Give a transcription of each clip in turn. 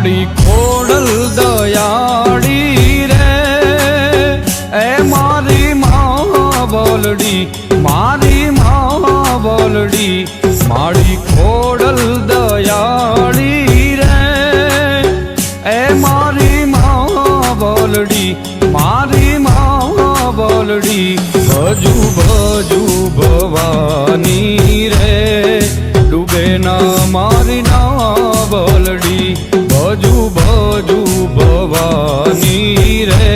માડી ખોડલ દયાળી રે એ મારી માં બોલડી મારી માં બોલડી માડી ખોડલ દયાળી રે એ મારી માં બોલડી મારી માં બોલડી ભજુ ભજુ ભવાની રે ડૂબે ના મારી ના બોલડી ભજુ ભજુ ભવાની રે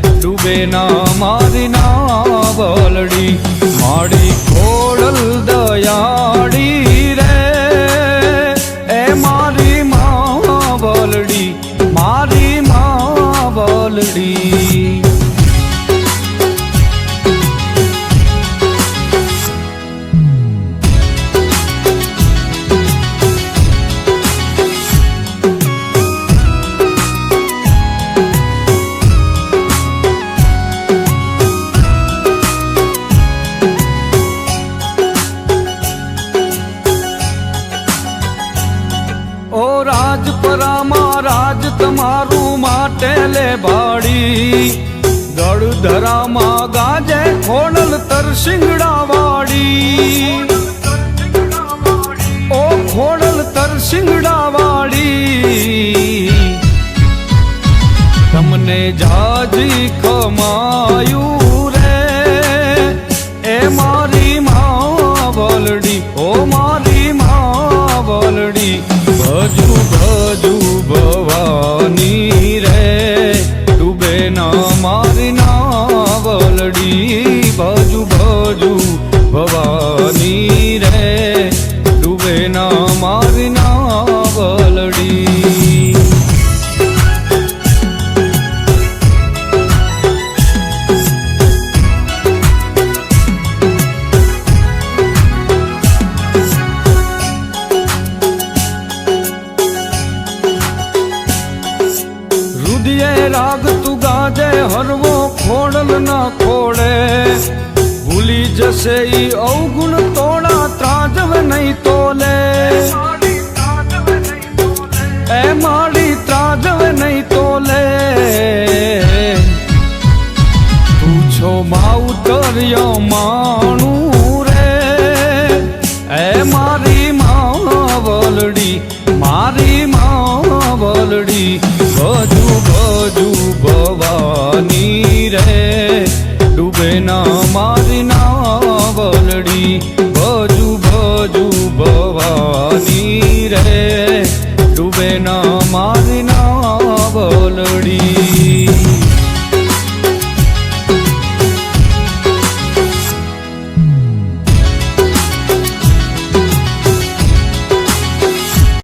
ડૂબે ના મારી ના બોલડી માડી ખોડલ દયાળી રે એ મારી માં બોલડી મારી માં બોલડી રાજપરામાં રાજ તમારું માટે લે ભાડી ગળધરામાં ગાજે ખોડલ તરસિંગડા વાડી ઓ ખોડલ તરસિંગડા વાડી તમને જાજી ખમાયું રે એ મારી માં બોલડી ઓ મારી માં બોલડી ભજુ ભજુ ભવાની રે ડૂબે ના મારી ના બોલડી ભજુ ભજુ ભવાની રે ડૂબે ના મારી ના બોલડી રાગ તું ગાજે હરવો ખોડલ ના ખોડે ભૂલી જશે ઈ અવગુણ તોડા ત્રાજવે નહીં તોલે એ માડી ત્રાજવે નહીં તોલે તું છો માઉતર્ય માણું રે એ મારી માં બોલડી મારી માં બોલડી ભજુ ભજુ ભવાની રે ડૂબે ના મારી ના બોલડી ભજુ ભજુ ભવાની રે ડૂબે ના મારી ના બોલડી